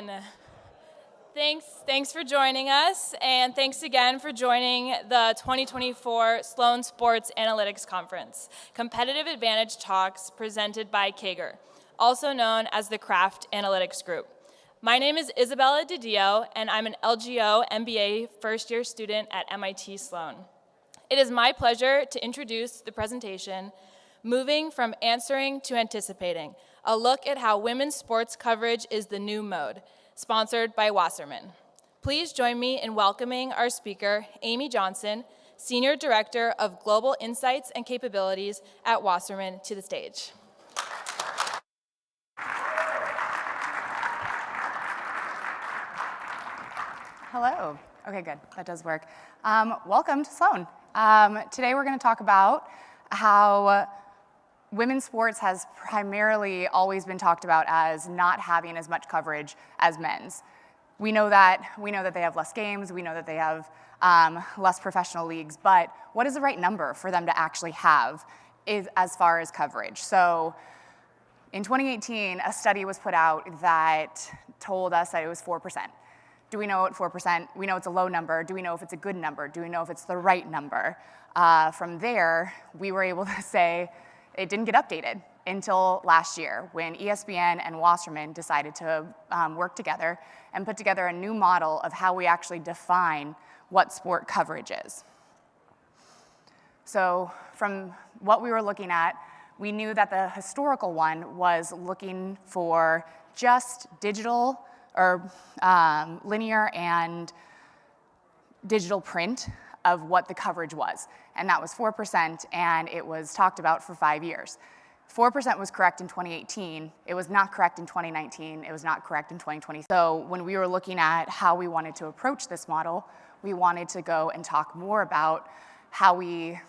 everyone. Thanks for joining us, and thanks again for joining the 2024 Sloan Sports Analytics Conference, Competitive Advantage Talks presented by Kager, also known as the Craft Analytics Group. My name is Isabella DiDio, and I'm an LGO MBA first-year student at MIT Sloan. It is my pleasure to introduce the presentation, Moving from Answering to Anticipating, a look at how women's sports coverage is the new mode, sponsored by Wasserman. Please join me in welcoming our speaker, Amy Johnson, Senior Director of Global Insights and Capabilities at Wasserman, to the stage. Hello. Okay, good. That does work. Welcome to Sloan. Today we're going to talk about how women's sports has primarily always been talked about as not having as much coverage as men's. We know that they have less games, we know that they have less professional leagues, but what is the right number for them to actually have as far as coverage? So in 2018, a study was put out that told us that it was 4%. Do we know what 4%? We know it's a low number. Do we know if it's a good number? Do we know if it's the right number? From there, we were able to say it didn't get updated until last year when ESPN and Wasserman decided to work together and put together a new model of how we actually define what sport coverage is. So from what we were looking at, we knew that the historical one was looking for just digital or linear and digital print of what the coverage was. And that was 4%, and it was talked about for 5 years. 4% was correct in 2018. It was not correct in 2019. It was not correct in 2020. So when we were looking at how we wanted to approach this model, we wanted to go and talk more about how we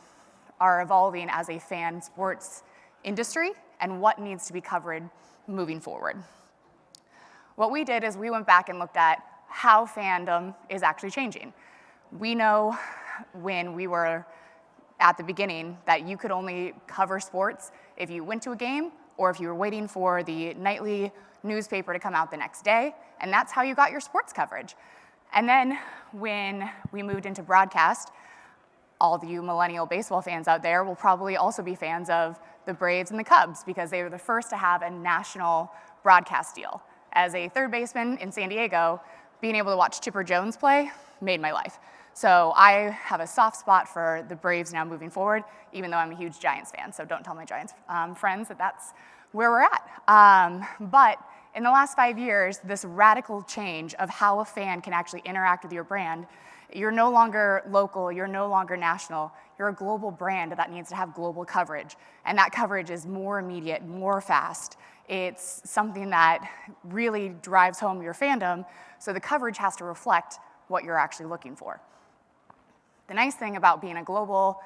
are evolving as a fan sports industry and what needs to be covered moving forward. What we did is we went back and looked at how fandom is actually changing. We know when we were at the beginning that you could only cover sports if you went to a game or if you were waiting for the nightly newspaper to come out the next day, and that's how you got your sports coverage. And then when we moved into broadcast, all of you millennial baseball fans out there will probably also be fans of the Braves and the Cubs because they were the first to have a national broadcast deal. As a third baseman in San Diego, being able to watch Chipper Jones play made my life. So I have a soft spot for the Braves now moving forward, even though I'm a huge Giants fan, so don't tell my Giants friends that that's where we're at. But in the last 5 years, this radical change of how a fan can actually interact with your brand, you're no longer local, you're no longer national, you're a global brand that needs to have global coverage. And that coverage is more immediate, more fast. It's something that really drives home your fandom, so the coverage has to reflect what you're actually looking for. The nice thing about being a global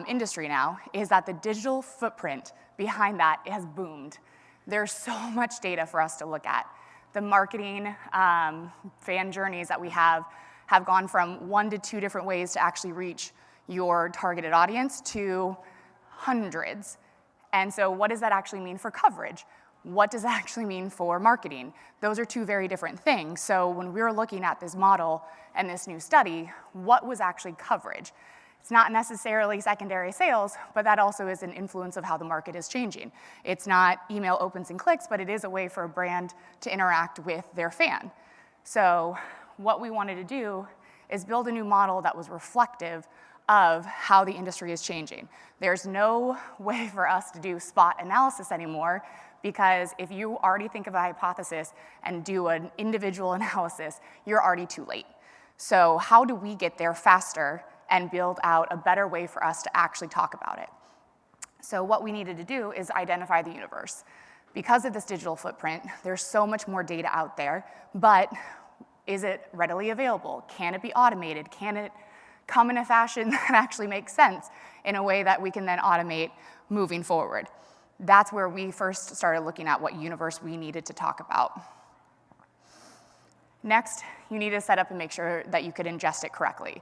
industry now is that the digital footprint behind that has boomed. There's so much data for us to look at. The marketing fan journeys that we have gone from 1 to 2 different ways to actually reach your targeted audience to hundreds. And so what does that actually mean for coverage? What does that actually mean for marketing? Those are 2 very different things. So when we were looking at this model and this new study, what was actually coverage? It's not necessarily secondary sales, but that also is an influence of how the market is changing. It's not email opens and clicks, but it is a way for a brand to interact with their fan. So what we wanted to do is build a new model that was reflective of how the industry is changing. There's no way for us to do spot analysis anymore, because if you already think of a hypothesis and do an individual analysis, you're already too late. So how do we get there faster and build out a better way for us to actually talk about it? So what we needed to do is identify the universe. Because of this digital footprint, there's so much more data out there, but is it readily available? Can it be automated? Can it come in a fashion that actually makes sense in a way that we can then automate moving forward? That's where we first started looking at what universe we needed to talk about. Next, you need to set up and make sure that you could ingest it correctly.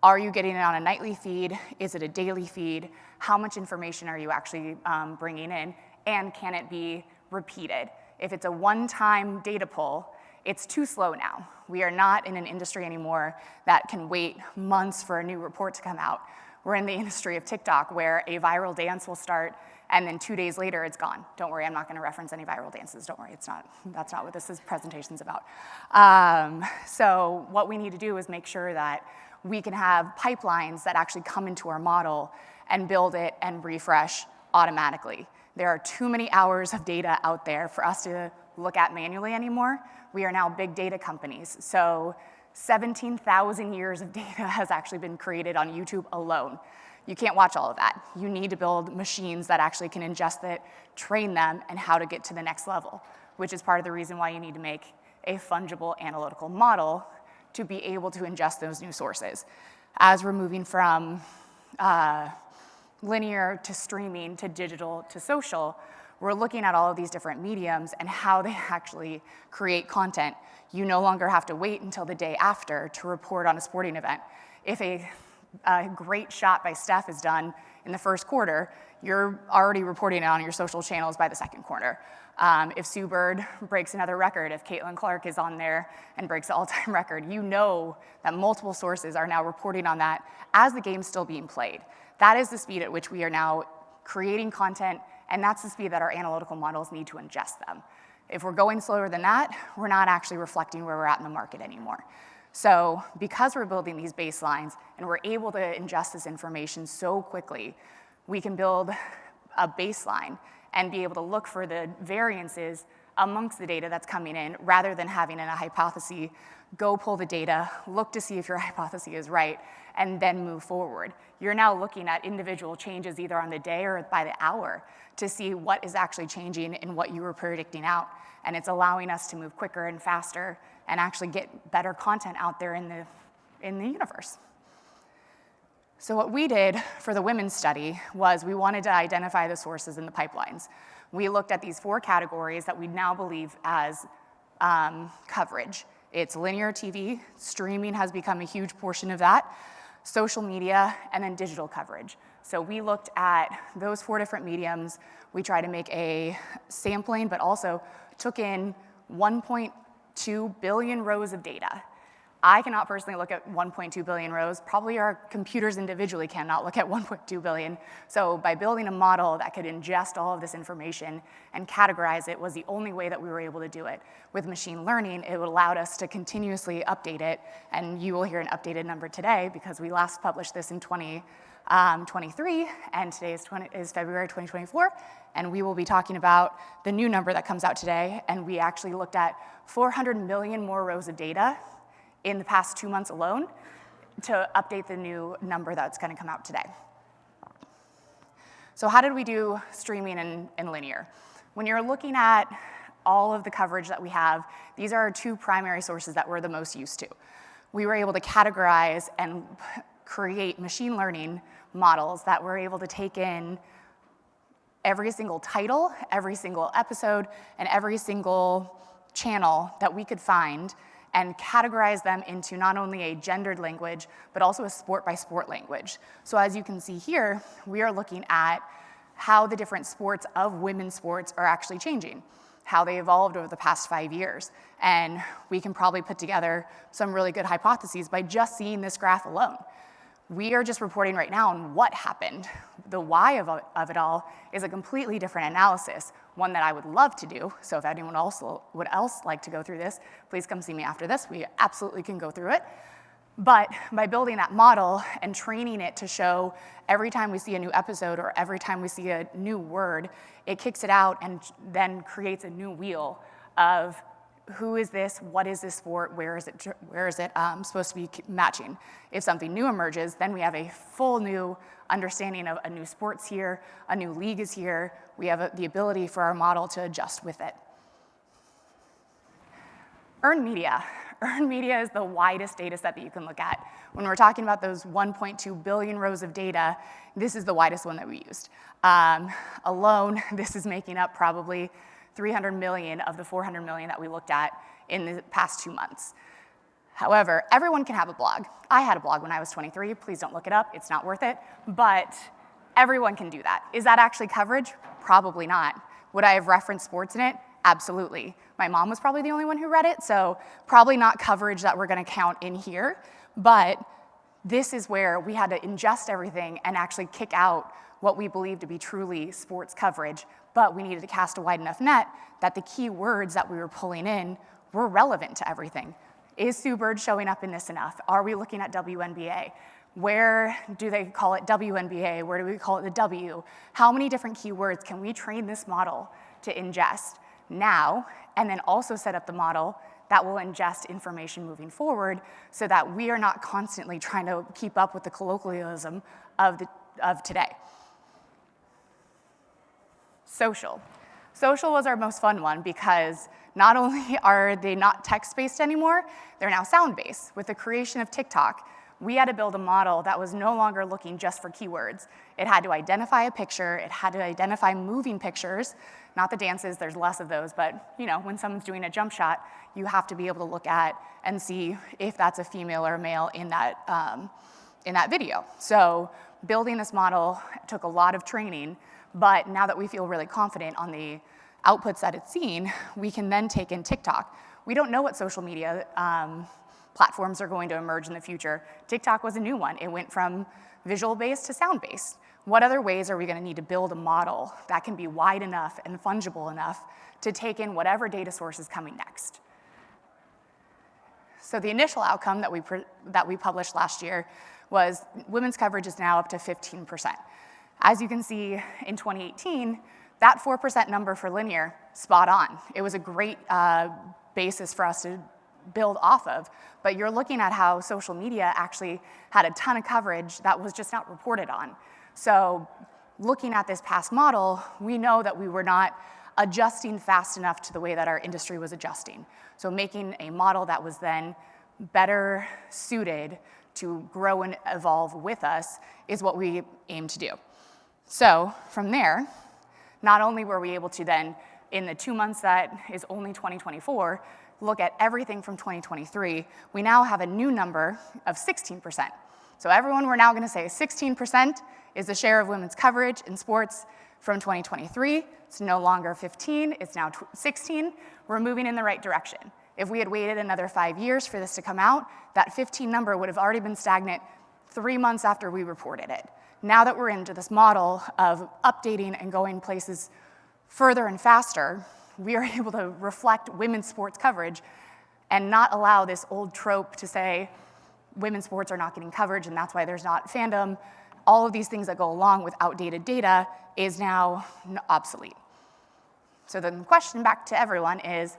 Are you getting it on a nightly feed? Is it a daily feed? How much information are you actually bringing in? And can it be repeated? If it's a one-time data pull, It's too slow now. We are not in an industry anymore that can wait months for a new report to come out. We're in the industry of TikTok, where a viral dance will start, and then 2 days later, it's gone. Don't worry, I'm not gonna reference any viral dances. Don't worry, that's not what this presentation's about. So what we need to do is make sure that we can have pipelines that actually come into our model and build it and refresh automatically. There are too many hours of data out there for us to look at manually anymore. We are now big data companies. So 17,000 years of data has actually been created on YouTube alone. You can't watch all of that. You need to build machines that actually can ingest it, train them, and how to get to the next level, which is part of the reason why you need to make a fungible analytical model to be able to ingest those new sources. As we're moving from linear to streaming to digital to social, we're looking at all of these different mediums and how they actually create content. You no longer have to wait until the day after to report on a sporting event. If a great shot by Steph is done in the first quarter, you're already reporting it on your social channels by the second quarter. If Sue Bird breaks another record, if Caitlin Clark is on there and breaks the all-time record, you know that multiple sources are now reporting on that as the game's still being played. That is the speed at which we are now creating content, and that's the speed that our analytical models need to ingest them. If we're going slower than that, we're not actually reflecting where we're at in the market anymore. So because we're building these baselines and we're able to ingest this information so quickly, we can build a baseline and be able to look for the variances amongst the data that's coming in, rather than having a hypothesis, go pull the data, look to see if your hypothesis is right, and then move forward. You're now looking at individual changes either on the day or by the hour to see what is actually changing in what you were predicting out. And it's allowing us to move quicker and faster and actually get better content out there in the universe. So what we did for the women's study was we wanted to identify the sources in the pipelines. We looked at these 4 categories that we now believe as coverage. It's linear TV, streaming has become a huge portion of that, social media, and then digital coverage. So we looked at those 4 different mediums. We tried to make a sampling, but also took in 1.2 billion rows of data. I cannot personally look at 1.2 billion rows. Probably our computers individually cannot look at 1.2 billion. So by building a model that could ingest all of this information and categorize it was the only way that we were able to do it. With machine learning, it allowed us to continuously update it, and you will hear an updated number today because we last published this in 2023, and today is February 2024, and we will be talking about the new number that comes out today, and we actually looked at 400 million more rows of data in the past 2 months alone to update the new number that's gonna come out today. So how did we do streaming and linear? When you're looking at all of the coverage that we have, these are our 2 primary sources that we're the most used to. We were able to categorize and create machine learning models that were able to take in every single title, every single episode, and every single channel that we could find and categorize them into not only a gendered language, but also a sport-by-sport language. So as you can see here, we are looking at how the different sports of women's sports are actually changing, how they evolved over the past 5 years. And we can probably put together some really good hypotheses by just seeing this graph alone. We are just reporting right now on what happened. The why of it all is a completely different analysis, one that I would love to do. So if anyone else would like to go through this, please come see me after this. We absolutely can go through it. But by building that model and training it to show every time we see a new episode or every time we see a new word, it kicks it out and then creates a new wheel of who is this, what is this sport, where is it supposed to be matching. If something new emerges, then we have a full new understanding of a new sport's here, a new league is here. We have the ability for our model to adjust with it. Earned media. Earned media is the widest data set that you can look at. When we're talking about those 1.2 billion rows of data, this is the widest one that we used. Alone, this is making up probably 300 million of the 400 million that we looked at in the past 2 months. However, everyone can have a blog. I had a blog when I was 23. Please don't look it up. It's not worth it. But everyone can do that. Is that actually coverage? Probably not. Would I have referenced sports in it? Absolutely. My mom was probably the only one who read it, so probably not coverage that we're gonna count in here, but this is where we had to ingest everything and actually kick out what we believe to be truly sports coverage, but we needed to cast a wide enough net that the key words that we were pulling in were relevant to everything. Is Sue Bird showing up in this enough? Are we looking at WNBA? Where do they call it WNBA? Where do we call it the W? How many different keywords can we train this model to ingest now, and then also set up the model that will ingest information moving forward so that we are not constantly trying to keep up with the colloquialism of today. Social. Social was our most fun one because not only are they not text-based anymore, they're now sound-based. With the creation of TikTok, we had to build a model that was no longer looking just for keywords. It had to identify a picture, it had to identify moving pictures, not the dances, there's less of those, but when someone's doing a jump shot, you have to be able to look at and see if that's a female or a male in that video. So building this model took a lot of training, but now that we feel really confident on the outputs that it's seen, we can then take in TikTok. We don't know what social media platforms are going to emerge in the future. TikTok was a new one. It went from visual-based to sound-based. What other ways are we going to need to build a model that can be wide enough and fungible enough to take in whatever data source is coming next? So the initial outcome that we published last year was women's coverage is now up to 15%. As you can see in 2018, that 4% number for linear, spot on. It was a great basis for us to build off of, but you're looking at how social media actually had a ton of coverage that was just not reported on. So looking at this past model, we know that we were not adjusting fast enough to the way that our industry was adjusting. So making a model that was then better suited to grow and evolve with us is what we aim to do. So from there, not only were we able to then, in the 2 months that is only 2024, look at everything from 2023, we now have a new number of 16%. So everyone, we're now gonna say 16% is the share of women's coverage in sports from 2023. It's no longer 15, it's now 16. We're moving in the right direction. If we had waited another 5 years for this to come out, that 15 number would have already been stagnant 3 months after we reported it. Now that we're into this model of updating and going places further and faster, we are able to reflect women's sports coverage and not allow this old trope to say women's sports are not getting coverage and that's why there's not fandom. All of these things that go along with outdated data is now obsolete. So the question back to everyone is,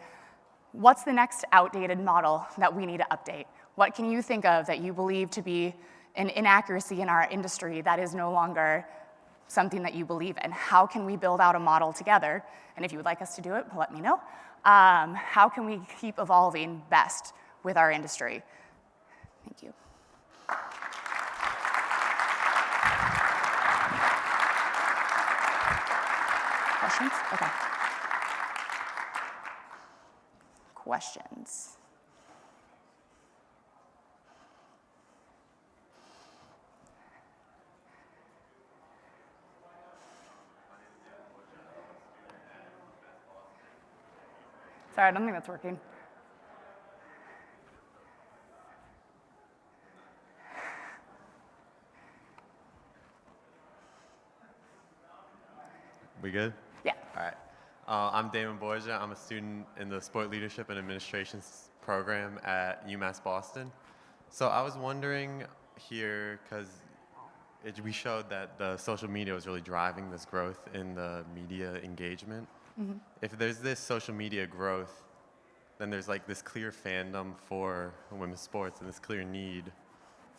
what's the next outdated model that we need to update? What can you think of that you believe to be an inaccuracy in our industry that is no longer something that you believe in? How can we build out a model together? And if you would like us to do it, let me know. How can we keep evolving best with our industry? Thank you. Questions? Okay. Questions? Sorry, I don't think that's working. We good? Yeah. All right. I'm Damon Borgia. I'm a student in the Sport Leadership and Administration program at UMass Boston. So I was wondering here, because we showed that the social media was really driving this growth in the media engagement. Mm-hmm. If there's this social media growth, then there's like this clear fandom for women's sports and this clear need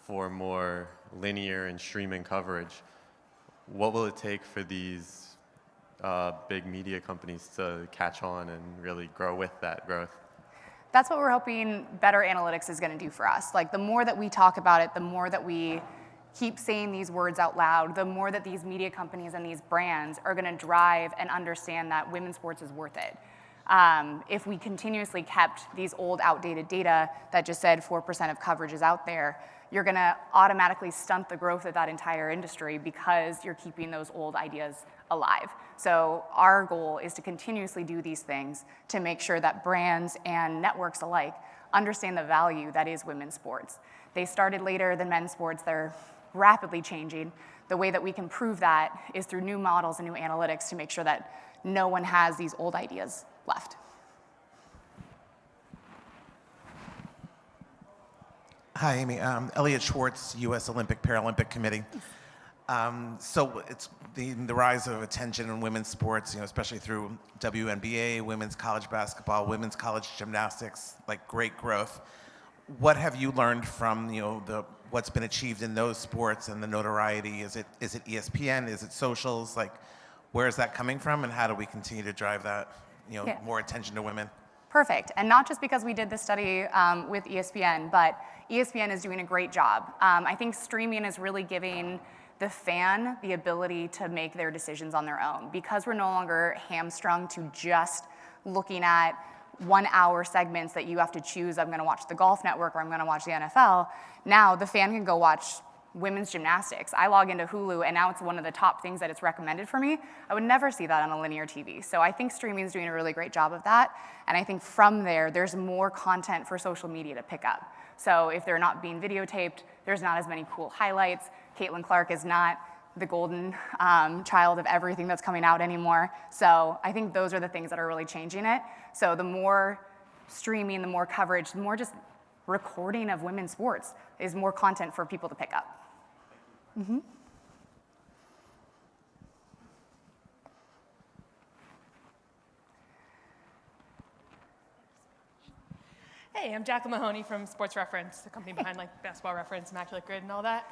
for more linear and streaming coverage. What will it take for these big media companies to catch on and really grow with that growth? That's what we're hoping better analytics is going to do for us. Like, the more that we talk about it, the more that we keep saying these words out loud, the more that these media companies and these brands are going to drive and understand that women's sports is worth it. If we continuously kept these old, outdated data that just said 4% of coverage is out there, you're going to automatically stunt the growth of that entire industry because you're keeping those old ideas alive. So our goal is to continuously do these things to make sure that brands and networks alike understand the value that is women's sports. They started later than men's sports. They're rapidly changing. The way that we can prove that is through new models and new analytics to make sure that no one has these old ideas left. Hi, Amy. Elliot Schwartz, U.S. Olympic Paralympic Committee. So it's the rise of attention in women's sports, especially through WNBA, women's college basketball, women's college gymnastics, like great growth. What have you learned from what's been achieved in those sports and the notoriety? Is it ESPN? Is it socials? Like, where is that coming from, and how do we continue to drive that more attention to women? Perfect. And not just because we did this study with ESPN, but ESPN is doing a great job. I think streaming is really giving the fan the ability to make their decisions on their own. Because we're no longer hamstrung to just looking at 1 hour segments that you have to choose, I'm gonna watch the Golf Network or I'm gonna watch the NFL. Now the fan can go watch women's gymnastics. I log into Hulu and now it's one of the top things that it's recommended for me. I would never see that on a linear TV. So I think streaming is doing a really great job of that. And I think from there, there's more content for social media to pick up. So if they're not being videotaped, there's not as many cool highlights. Caitlin Clark is not the golden child of everything that's coming out anymore. So I think those are the things that are really changing it. So the more streaming, the more coverage, the more just recording of women's sports is more content for people to pick up. Mm-hmm. Hey, I'm Jacqueline Mahoney from Sports Reference, the company behind like Basketball Reference, Immaculate Grid, and all that.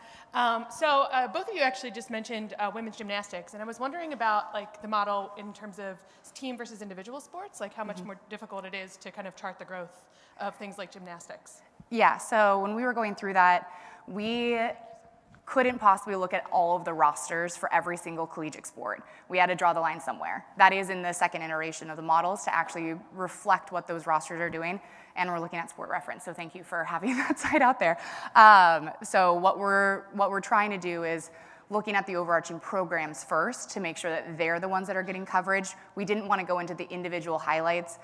So both of you actually just mentioned women's gymnastics, and I was wondering about like the model in terms of team versus individual sports, like how much more difficult it is to kind of chart the growth of things like gymnastics. Yeah, so when we were going through that, we couldn't possibly look at all of the rosters for every single collegiate sport. We had to draw the line somewhere. That is in the second iteration of the models to actually reflect what those rosters are doing, and we're looking at Sport Reference, so thank you for having that site out there. So what we're trying to do is looking at the overarching programs first to make sure that they're the ones that are getting coverage. We didn't want to go into the individual highlights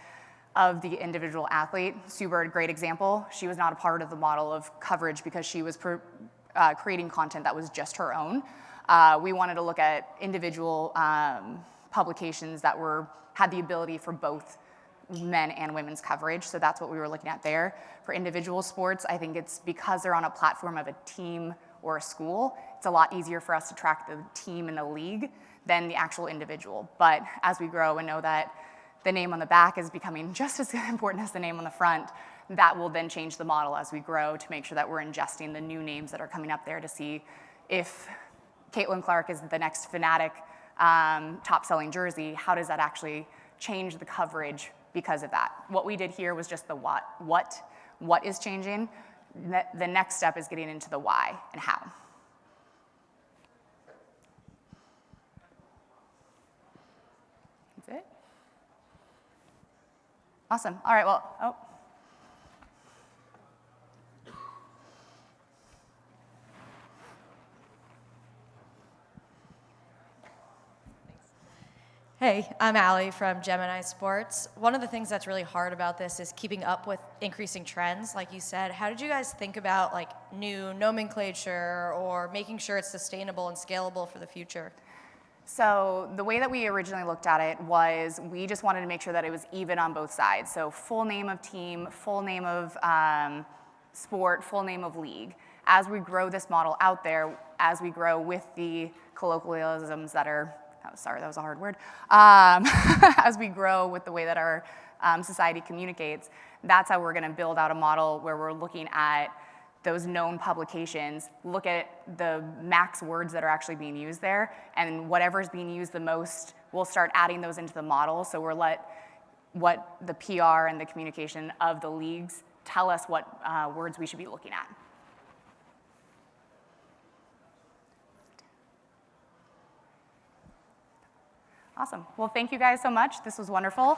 of the individual athlete. Sue Bird, great example. She was not a part of the model of coverage because she was creating content that was just her own. We wanted to look at individual publications that had the ability for both men and women's coverage, so that's what we were looking at there. For individual sports, I think it's because they're on a platform of a team or a school, it's a lot easier for us to track the team and the league than the actual individual. But as we grow and know that the name on the back is becoming just as important as the name on the front, that will then change the model as we grow to make sure that we're ingesting the new names that are coming up there to see if Caitlin Clark is the next Fanatic top-selling jersey, how does that actually change the coverage because of that? What we did here was just the what is changing. The next step is getting into the why and how. That's it? Awesome. All right, well, Hey, I'm Allie from Gemini Sports. One of the things that's really hard about this is keeping up with increasing trends, like you said. How did you guys think about like new nomenclature or making sure it's sustainable and scalable for the future? So the way that we originally looked at it was we just wanted to make sure that it was even on both sides. So full name of team, full name of sport, full name of league. As we grow this model out there, as we grow with the colloquialisms that are, sorry, that was a hard word. As we grow with the way that our society communicates, that's how we're gonna build out a model where we're looking at those known publications, look at the max words that are actually being used there, and whatever's being used the most, we'll start adding those into the model, so we'll let what the PR and the communication of the leagues tell us what words we should be looking at. Awesome. Well, thank you guys so much. This was wonderful.